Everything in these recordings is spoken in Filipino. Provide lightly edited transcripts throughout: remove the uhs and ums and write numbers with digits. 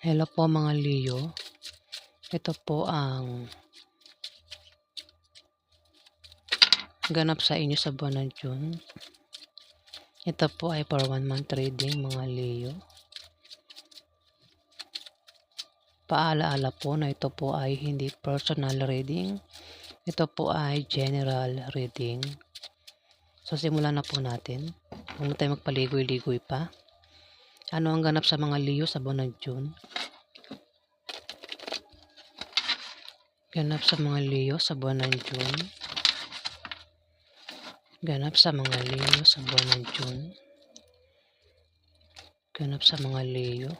Hello po mga Leo. Ito po ang ganap sa inyo sa buwan ng June. Ito po ay for 1 month reading mga Leo. Paalaala po na ito po ay hindi personal reading. Ito po ay general reading. So simulan na po natin. Huwag na tayo magpaligoy-ligoy pa. Ano ang ganap sa mga Leo sa buwan ng June? Ganap sa mga Leo sa buwan ng June. Ganap sa mga Leo sa buwan ng June. Ganap sa mga Leo.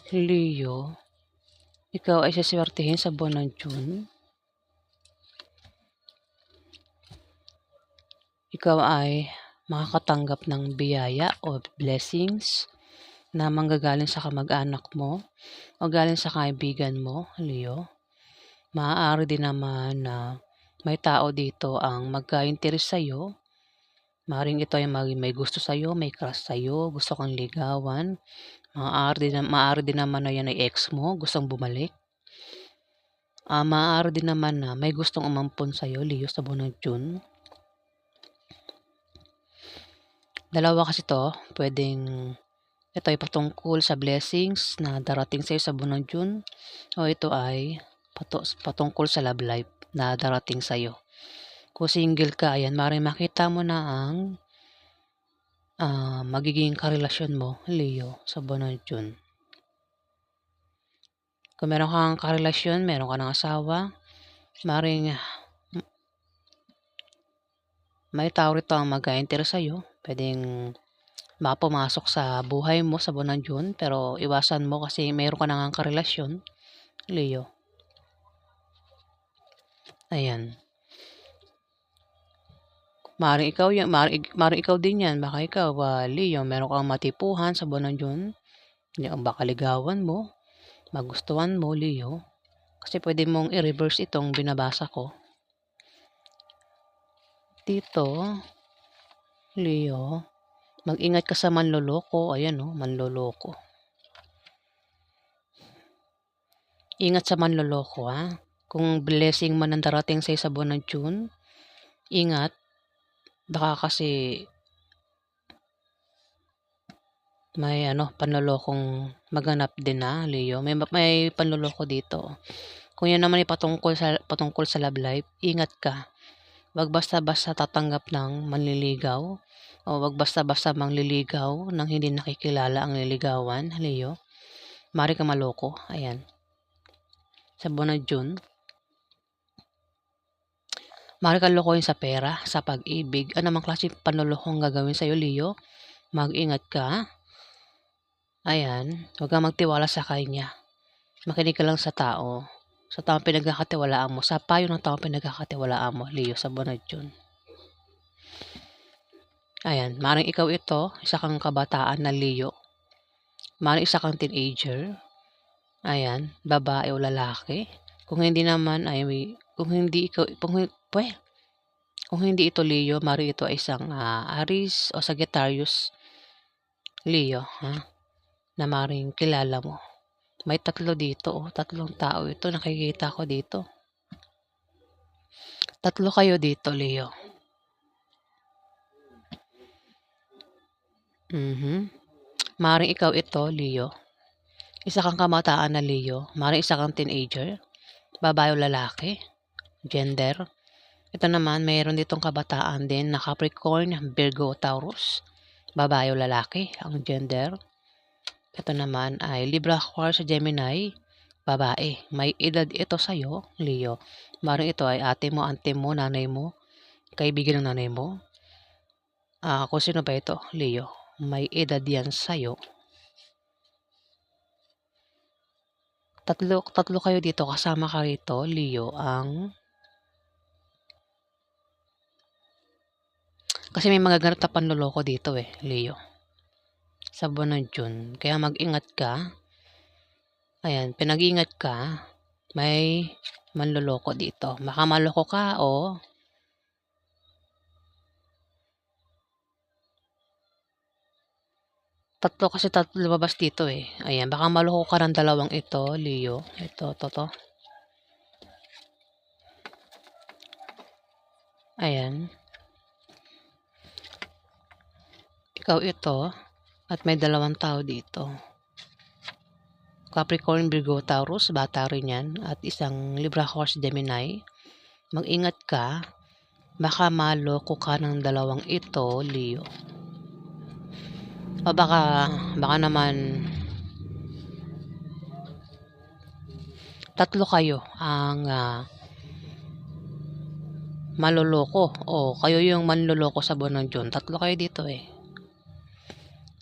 Leo, ikaw ay siswertihin sa buwan ng June. Ikaw ay makakatanggap ng biyaya o blessings na manggagaling sa kamag-anak mo o galing sa kaibigan mo, Leo. Maaari din naman na may tao dito ang magka-interes sa'yo. Maaaring ito ay may gusto sa'yo, may crush sa'yo, gusto kang ligawan. Maaari din naman na yan ay ex mo, gustong bumalik. Maaari din naman na may gustong umampon sa'yo, Leo, sa buwan ng June. Dalawa kasi to, ito ay patungkol sa blessings na darating sa'yo sa buwan ng June o ito ay patungkol sa love life na darating sa'yo. Kung single ka, ayan, maaaring makita mo na ang magiging karelasyon mo, Leo, sa buwan ng June. Kung meron kang karelasyon, meron ka ng asawa, maaaring may tao rito ang mag-a-interest sa'yo. Pwedeng pumasok sa buhay mo sa buwan ng June, pero iwasan mo kasi mayroon ka na ngang karelasyon, Leo. Ayan. Maaaring ikaw din yan. Baka ikaw, Leo, meron kang matipuhan sa buwan ng June. Baka ligawan mo, magustuhan mo, Leo. Kasi pwede mong i-reverse itong binabasa ko. Dito, Leo, mag-ingat ka sa manloloko. Ayan, manloloko. Ingat sa manloloko, ha. Kung blessing man ang darating sa buwan ng June, ingat. Baka kasi may panlolokong maganap din na, Leo. May panloloko dito. Kung yan naman ay patungkol sa love life, ingat ka. Wag basta-basta tatanggap ng manliligaw o wag basta-basta mangliligaw nang hindi nakikilala ang liligawan, Leo. Mari ka maloko. Ayan. Sa buwan ng June, mari kang lokohin sa pera, sa pag-ibig. Anumang klase panloloko ang gagawin sa'yo, Leo. Mag-ingat ka. Ayan. Huwag kang magtiwala sa kanya. Makinig ka lang sa tao. Sa taong pinagkakatiwalaan mo. Sa payo ng taong pinagkakatiwalaan mo, Leo, sa buwan ng June. Ayan. Maring ikaw ito, isa kang kabataan na Leo. Maring isa kang teenager. Ayan. Babae o lalaki. Kung hindi naman ay kung hindi ito Leo, maring ito ay isang Aries o Sagittarius, Leo, ha? Na maring kilala mo. May tatlo dito, tatlong tao ito, nakikita ko dito. Tatlo kayo dito, Leo. Maring ikaw ito, Leo. Isa kang kamataan na Leo. Maring isa kang teenager. Babae o lalaki. Gender. Ito naman, mayroon ditong kabataan din na Capricorn, Virgo, Taurus. Babae o lalaki, ang gender. Ito naman ay Libra, Aquarius, Gemini. Babae. May edad ito sa'yo, Leo. Maring ito ay ate mo, auntie mo, nanay mo, kaibigan ng nanay mo. Kung sino ba ito, Leo? May edad yan sa'yo. Tatlo kayo dito, kasama ka rito, Leo, kasi may magaganap na panloloko dito Leo. Sa buwan ng June. Kaya mag-ingat ka. Ayan, pinag-ingat ka. May manloloko dito. Baka maloko ka o tatlo lumabas dito eh. Ayan, baka maloko ka ng dalawang ito, Leo. Ito, to. Ayan. Ikaw ito. At may dalawang tao dito. Capricorn, Virgo, Taurus, bata rin yan. At isang Libra, Horse, Gemini. Mag-ingat ka. Baka maloko ka ng dalawang ito, Leo. O baka naman tatlo kayo ang maloloko. O kayo yung manloloko sa buwan ng June. Tatlo kayo dito eh.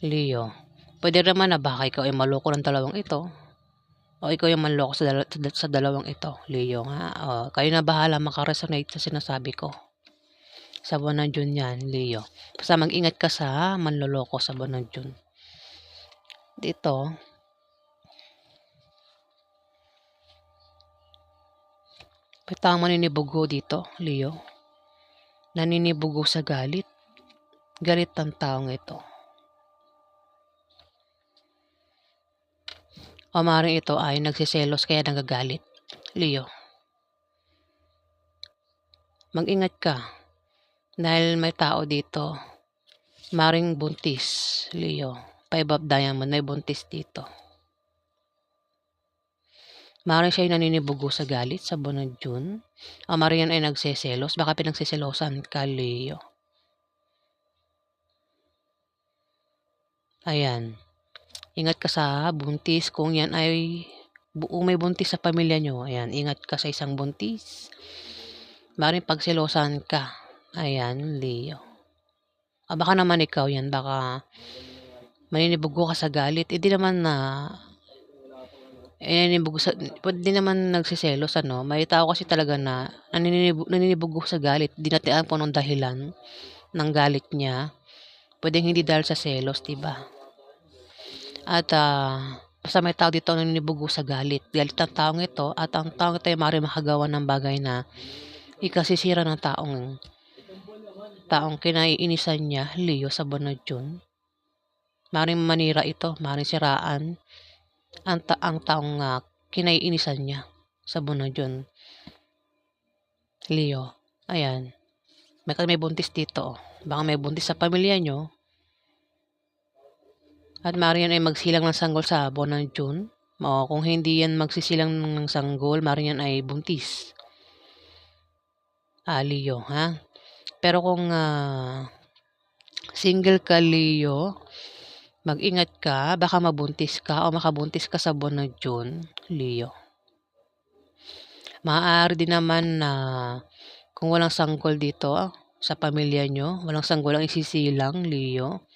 Leo. Pwede naman na baka ikaw ay maloko ng dalawang ito. O ikaw yung manloko sa dalawang ito. Leo nga. O, kayo na bahala makaresonate sa sinasabi ko. Sa buwan ng June yan, Leo. Basta mag-ingat ka sa manloloko sa buwan ng June. Dito. May taong maninibugo dito, Leo. Naninibugo sa galit. Galit ng taong ito. O maaaring ito ay nagsiselos kaya nagagalit. Leo. Mag-ingat ka. Dahil may tao dito. Maaaring buntis. Leo. 5 of diamond may buntis dito. Maaaring siya ay naninibugo sa galit sa buwan ng June. O maaaring yan ay nagsiselos. Baka pinagsiselosan ka, Leo. Ayan. Ingat ka sa buntis kung yan ay buong may buntis sa pamilya nyo. Ayan, ingat ka sa isang buntis. Maaaring pagselosan ka. Ayan, Leo. O baka naman ikaw yan, baka maninibugo ka sa galit. Hindi naman na pwede naman nagsiselos, ano. May tao kasi talaga na naninibugo sa galit. Di natin alam kung anong dahilan ng galit niya. Pwedeng hindi dahil sa selos, diba? At basta may tao dito naninibugo sa galit. Galit ang taong ito at ang taong ito ay maaaring makagawa ng bagay na ikasisira ng taong kinaiinisan niya, Leo, sa buwan ng June. Maaaring manira ito, maaaring siraan ang taong kinaiinisan niya sa buwan ng June. Leo, ayan. May buntis dito. Baka may buntis sa pamilya nyo. At maaaring yan ay magsilang ng sanggol sa buwan ng June. O kung hindi yan magsisilang ng sanggol, maaaring yan ay buntis. Leo, ha? Pero kung single ka, Leo, mag-ingat ka. Baka mabuntis ka o makabuntis ka sa buwan ng June, Leo. Maaari din naman na kung walang sanggol dito sa pamilya nyo, walang sanggol ang isisilang, Leo.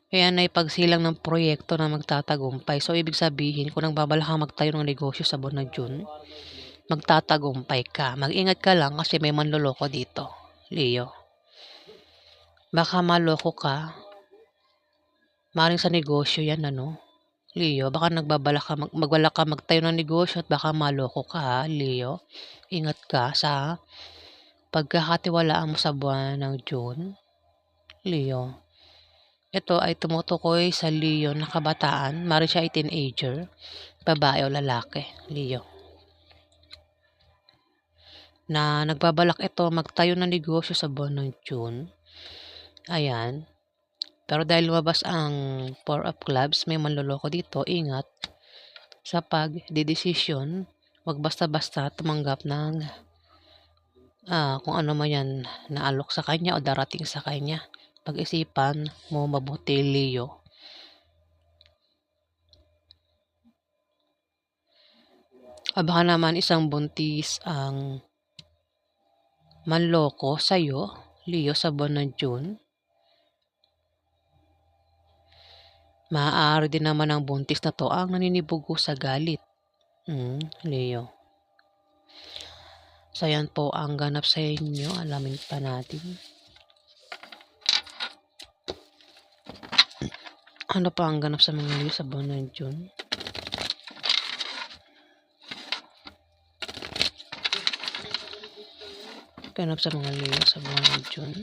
Ayan ay pagsilang ng proyekto na magtatagumpay. So, ibig sabihin, kung nagbabalak kang magtayo ng negosyo sa buwan ng June, magtatagumpay ka. Mag-ingat ka lang kasi may manloloko dito, Leo. Baka maloko ka. Maring sa negosyo yan, ano? Leo, baka magbalak ka magtayo ng negosyo at baka maloko ka, Leo. Ingat ka sa pagkakatiwalaan mo sa buwan ng June, Leo. Ito ay tumutukoy sa Leo na kabataan. Maaaring siya ay teenager, babae o lalaki, Leo. Na nagbabalak ito magtayo ng negosyo sa buwan ng June. Ayan. Pero dahil lumabas ang 4 of clubs, may manloloko dito. Ingat sa pagdedesisyon. Huwag basta-basta tumanggap ng kung ano man yan na alok sa kanya o darating sa kanya. Pag-isipan mo mabuti, Leo. Baka naman isang buntis ang manloko sa'yo, Leo, sa buwan ng June. Maaari din naman ang buntis na to ang naninibugo sa galit, Leo. So, yan po ang ganap sa inyo. Alamin pa natin. Ano pa ang ganap sa mga Leo sa buwan ng June? Ganap sa mga Leo sa buwan ng June.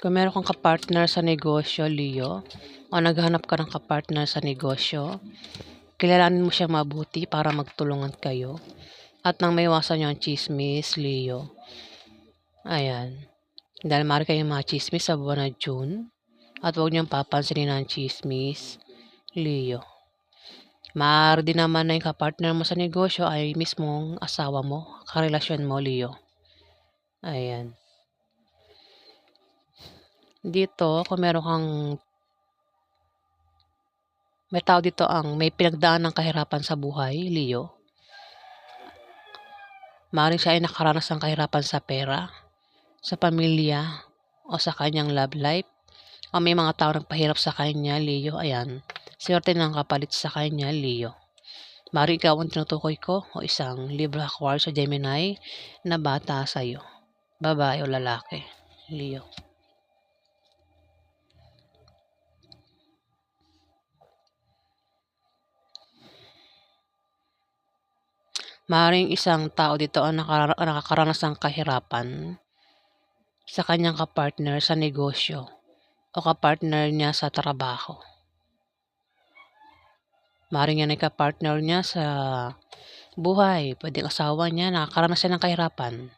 Kung meron kang kapartner sa negosyo, Leo, o naghahanap ka ng kapartner sa negosyo, kilalanin mo siya mabuti para magtulungan kayo. At nang maiwasan nyo ang chismis, Leo. Ayan. Dahil maaari kayong mga chismis sa buwan na June. At huwag niyong papansinin ang chismis, Leo. Maaari din naman na yung kapartner mo sa negosyo ay mismong asawa mo, karelasyon mo, Leo. Ayan. Dito, kung meron kang may tao dito ang may pinagdaan ng kahirapan sa buhay, Leo. Maaaring siya ay nakaranas ng kahirapan sa pera, sa pamilya, o sa kanyang love life. O may mga tao nagpahirap sa kanya, Leo. Ayan. Swerte ng kapalit sa kanya, Leo. Maaaring ikaw ang tinutukoy ko o isang Libra, Aquarius, o Gemini na bata sa'yo. Babae o lalaki, Leo. Maaaring isang tao dito ang nakakaranas ng kahirapan sa kanyang kapartner sa negosyo o kapartner niya sa trabaho. Maaaring yan ay kapartner niya sa buhay, pwedeng asawa niya, nakakaranas siya ng kahirapan.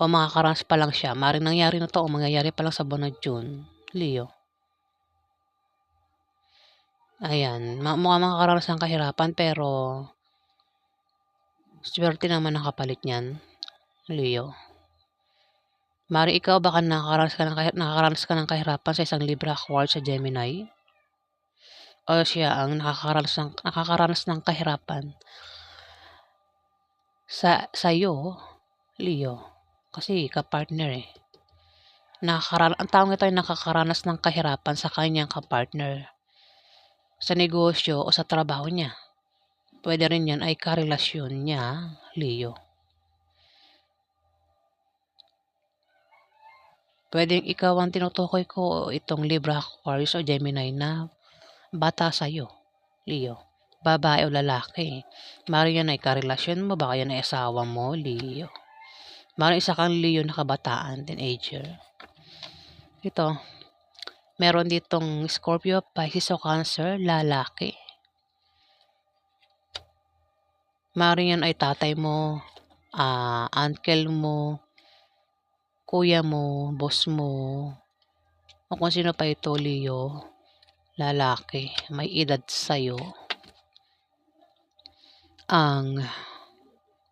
O makakaranas pa lang siya, maaaring nangyari na to o mangyayari pa lang sa buwan ng June, Leo. Ayan, mukhang makakaranas ng kahirapan pero swerte naman ang kapalit niyan, Leo. Maaaring ikaw baka nakakaranas ka ng kahirapan sa isang Libra, Aquarius, sa Gemini. O siya ang nakakaranas ng kahirapan sa'yo, Leo. Kasi kapartner eh. Ang taong ito ay nakakaranas ng kahirapan sa kanyang kapartner. Sa negosyo o sa trabaho niya. Pwede rin yan ay karelasyon niya, Leo. Pwedeng ikaw ang tinutukoy ko o itong Libra, Aquarius, o Gemini na bata sa'yo, Leo. Babae o lalaki. Maaaring yan ay karelasyon mo, baka yan ay asawa mo, Leo. Maaaring isa kang Leo na kabataan, teenager. Ito, meron ditong Scorpio, Pisces o Cancer, lalaki. Maaaring yan ay tatay mo, uncle mo, kuya mo, boss mo, o kung sino pa ito, Leo, lalaki, may edad sa'yo. Ang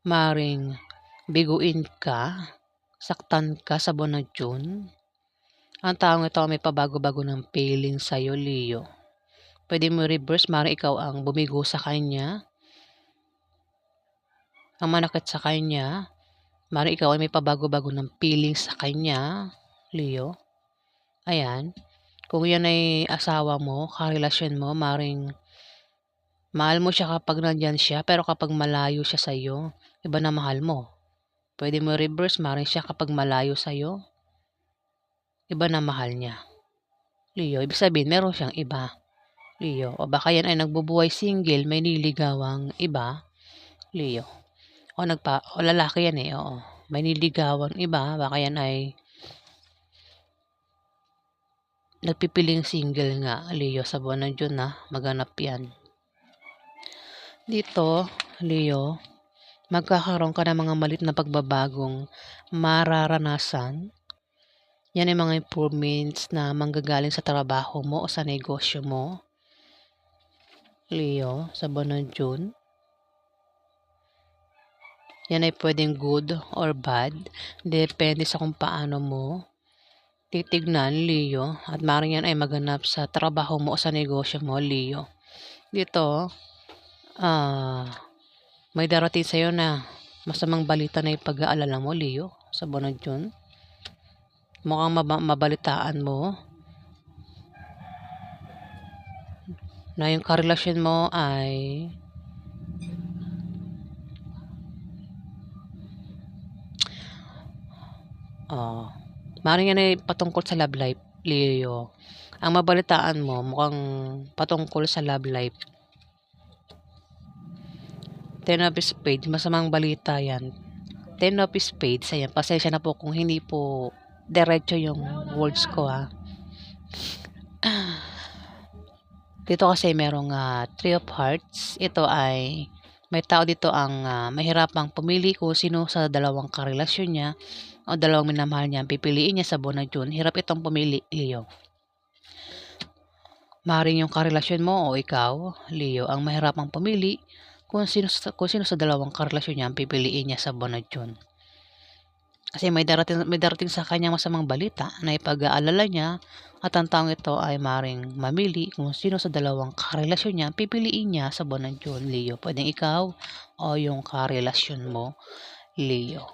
maaaring biguin ka, saktan ka sa buwan ng June. Ang taong ito may pabago-bago ng feeling sa'yo, Leo. Pwede mo reverse, maaaring ikaw ang bumigo sa kanya, ang manakit sa kanya. Maaaring ikaw ay may pabago-bago ng feeling sa kanya, Leo. Ayan. Kung yan ay asawa mo, karelasyon mo, maaaring mahal mo siya kapag nandyan siya, pero kapag malayo siya sa'yo, iba na mahal mo. Pwede mo reverse, maaaring siya kapag malayo sa'yo, iba na mahal niya, Leo. Ibig sabihin, meron siyang iba, Leo. O baka yan ay nagbubuhay single, may nilligawang iba, Leo. O lalaki yan eh, oo. May nilligawang iba, baka yan ay nagpipiling single nga, Leo, sa buwan ng June na maganap yan. Dito, Leo, magkakaroon ka ng mga malit na pagbabagong mararanasan. Yan ay mga improvements na manggagaling sa trabaho mo o sa negosyo mo, Leo, sa buwan ng June. Yan ay pwedeng good or bad. Depende sa kung paano mo titignan, Leo. At maaaring yan ay maganap sa trabaho mo o sa negosyo mo, Leo. Dito, may darating sa'yo na masamang balita na ipag-aalala mo, Leo, sa buwan ng June. Mukhang mabalitaan mo na yung karelasyon mo ay maaaring yan ay patungkol sa love life, Leo. Ang mabalitaan mo mukhang patungkol sa love life. Ten of Spades, masamang balita yan. Ten of Spades. Ayan, pasensya na po kung hindi po diretso yung words ko ha. Dito kasi merong Three of Hearts. Ito ay may tao dito ang mahirapang pumili kung sino sa dalawang karelasyon niya o dalawang minamahal niya pipiliin niya sa buwan na June. Hirap itong pumili, Leo. Maaaring yung karelasyon mo o ikaw, Leo, ang mahirapang pumili kung sino sa dalawang karelasyon niya ang pipiliin niya sa buwan na June. Kasi may darating sa kanyang masamang balita na ipag-aalala niya at ang taong ito ay maaaring mamili kung sino sa dalawang karelasyon niya ang pipiliin niya sa buwan ng June, Leo. Pwedeng ikaw o yung karelasyon mo, Leo.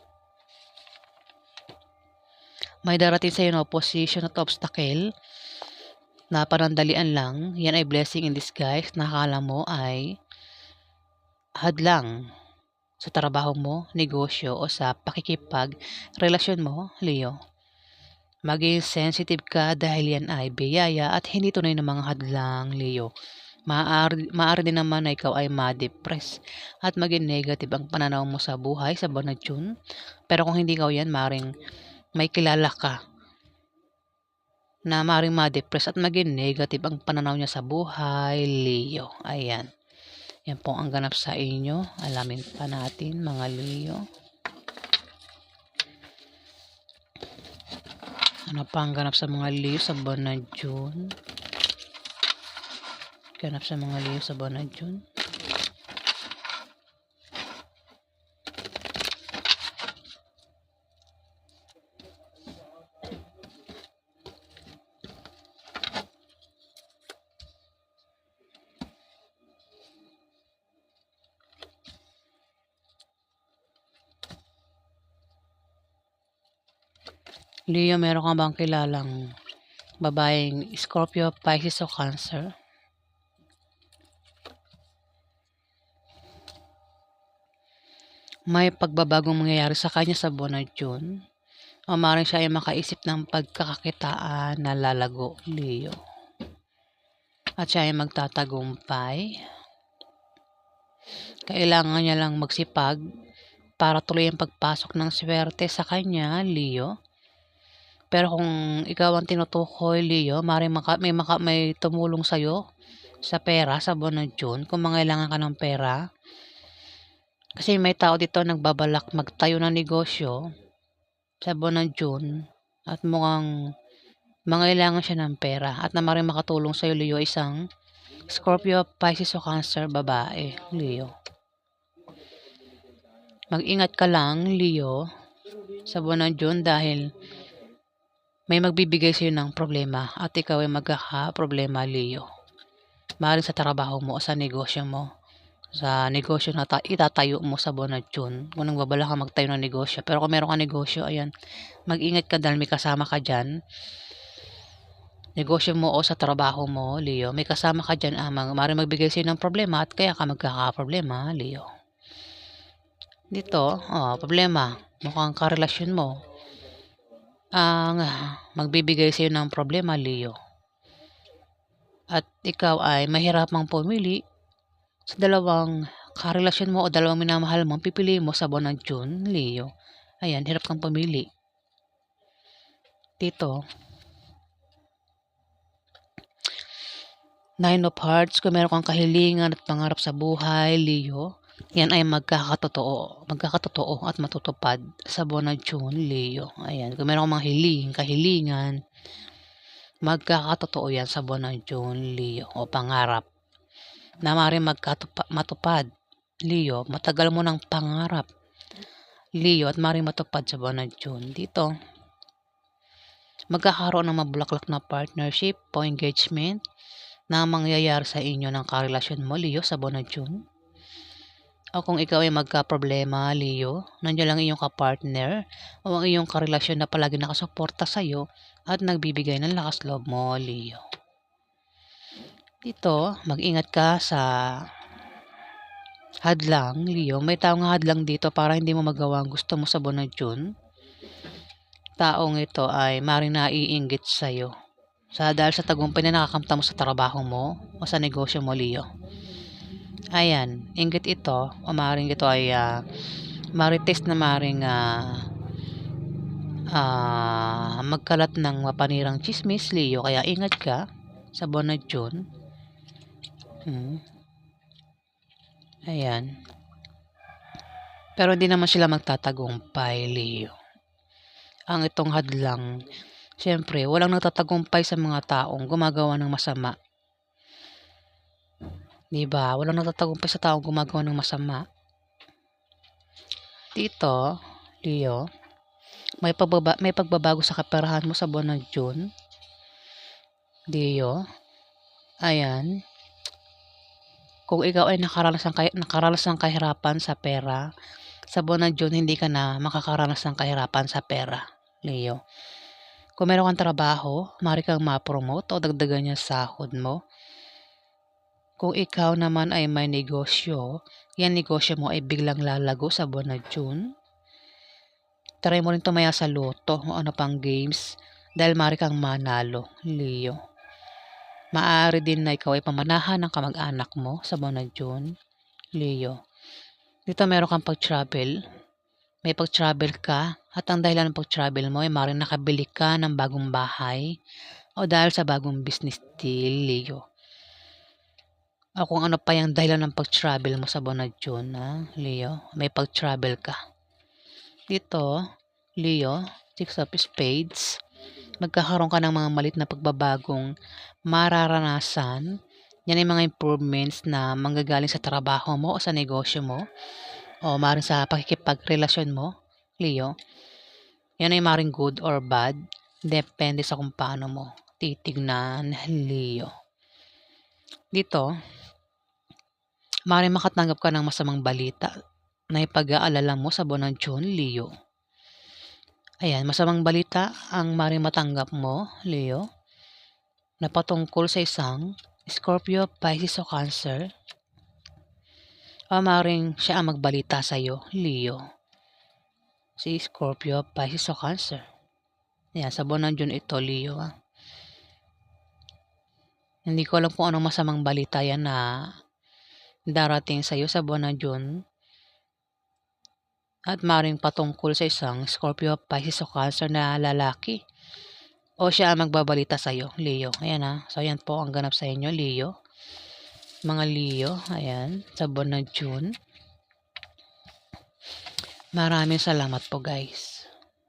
May darating sa iyo na opposition at obstacle na panandalian lang. Yan ay blessing in disguise na akala mo ay hadlang sa trabaho mo, negosyo o sa pakikipag-relasyon mo, Leo. Maging sensitive ka dahil yan ay biyaya at hindi tunay na mga hadlang, Leo. Maaari din naman na ikaw ay ma-depress at maging negative ang pananaw mo sa buhay sa buwan na June. Pero kung hindi ikaw yan, maaaring may kilala ka na maaaring ma-depress at maging negative ang pananaw niya sa buhay, Leo. Ayan. Yan po ang ganap sa inyo. Alamin pa natin, mga Leo. Ano pa ang ganap sa mga Leo sa buwan ng June? Ganap sa mga Leo sa buwan ng June. Leo, meron ka bang kilalang babaeng Scorpio, Pisces o Cancer? May pagbabagong mangyayari sa kanya sa buwan ng June. O maaaring siya ay makaisip ng pagkakakitaan na lalago, Leo. At siya ay magtatagumpay. Kailangan niya lang magsipag para tuloy ang pagpasok ng swerte sa kanya, Leo. Pero kung ikaw ang tinutukoy, Leo, may tumulong sa'yo sa pera sa buwan ng June kung mangailangan ka ng pera. Kasi may tao dito nagbabalak magtayo ng negosyo sa buwan ng June at mukhang mangailangan siya ng pera at na maaaring makatulong sa'yo, Leo, isang Scorpio, Pisces o Cancer babae, Leo. Mag-ingat ka lang, Leo, sa buwan ng June dahil may magbibigay sa'yo ng problema at ikaw ay magkakaproblema, Leo. Maaaring sa trabaho mo o sa negosyo mo. Sa negosyo na itatayo mo sa buwan ng June. Kung nagbabala ka magtayo ng negosyo. Pero kung meron ka negosyo, ayan, mag-ingat ka dahil may kasama ka dyan. Negosyo mo o sa trabaho mo, Leo, may kasama ka dyan maaaring magbigay sa'yo ng problema at kaya ka magkakaproblema, Leo. Dito, problema. Mukhang karelasyon mo ang magbibigay sa'yo ng problema, Leo. At ikaw ay mahirapang pumili sa dalawang karelasyon mo o dalawang minamahal mo, pipiliin mo sa buwan ng June, Leo. Ayan, hirap kang pumili. Dito, Nine of Hearts, kung meron kang kahilingan at pangarap sa buhay, Leo, yan ay magkakatotoo at matutupad sa buwan ng June, Leo. Ayan, kung meron kang mga kahilingan, magkakatotoo yan sa buwan ng June, Leo, o pangarap na maaaring matupad, Leo. Matagal mo ng pangarap, Leo, at maaaring matupad sa buwan ng June. Dito, magkakaroon ng mabulaklak na partnership o engagement na mangyayari sa inyo ng karelasyon mo, Leo, sa buwan ng June. O kung ikaw ay magka-problema, Leo, nandiyan lang iyong kapartner o ang iyong karelasyon na palagi nakasuporta sa iyo at nagbibigay ng lakas loob mo, Leo. Dito, mag-ingat ka sa hadlang, Leo. May taong hadlang dito para hindi mo magawa ang gusto mo sa buwan ng June. Taong ito ay maaaring naiinggit sa iyo. Dahil sa tagumpay na nakakamta mo sa trabaho mo o sa negosyo mo, Leo. Ayan, inggit ito o maaaring ito ay marites na maring magkalat ng mapanirang chismis, Leo, kaya ingat ka sa buwan na June. Ayan. Pero hindi naman sila magtatagumpay, Leo. Ang itong hadlang, siyempre, walang nagtatagumpay sa mga taong gumagawa ng masama. Diba? Walang nagtatagumpay sa taong gumagawa ng masama. Dito, Leo, may pagbabago sa kaperahan mo sa buwan ng June. Leo, ayan. Kung ikaw ay nakaranas ng kahirapan sa pera, sa buwan ng June, hindi ka na makakaranas ng kahirapan sa pera, Leo. Kung meron kang trabaho, maaari kang ma-promote o dagdagan niya sahod mo. Kung ikaw naman ay may negosyo, yan negosyo mo ay biglang lalago sa buwan ng June. Try mo rin tumaya sa loto o ano pang games dahil maaari kang manalo, Leo. Maaari din na ikaw ay pamanahan ng kamag-anak mo sa buwan ng June, Leo. Dito meron kang pag-travel. May pag-travel ka at ang dahilan ng pag-travel mo ay maaaring nakabili ka ng bagong bahay o dahil sa bagong business deal, Leo. O kung ano pa yung dahilan ng pag-travel mo sa buwan ng June, Leo. May pag-travel ka. Dito, Leo, Six of Spades. Magkakaroon ka ng mga malit na pagbabagong mararanasan. Yan ay mga improvements na manggagaling sa trabaho mo o sa negosyo mo o maaaring sa pakikipagrelasyon mo, Leo. Yan ay maaaring good or bad. Depende sa kung paano mo titignan, Leo. Dito, maaaring makatanggap ka ng masamang balita na ipag-aalala mo sa buwan ng June, Leo. Ayan, masamang balita ang maaaring matanggap mo, Leo, na patungkol sa isang Scorpio, Pisces o Cancer. O maaaring siya ang magbalita sa iyo, Leo. Si Scorpio, Pisces o Cancer. Ayan, sa buwan ng June ito, Leo. Hindi ko alam kung anong masamang balita yan na darating sa iyo sa buwan ng June. At maaaring patungkol sa isang Scorpio, Pisces o Cancer na lalaki. O siya ang magbabalita sa iyo, Leo. Ayan So, ayan po ang ganap sa inyo, Leo. Mga Leo, ayan, sa buwan ng June. Maraming salamat po, guys.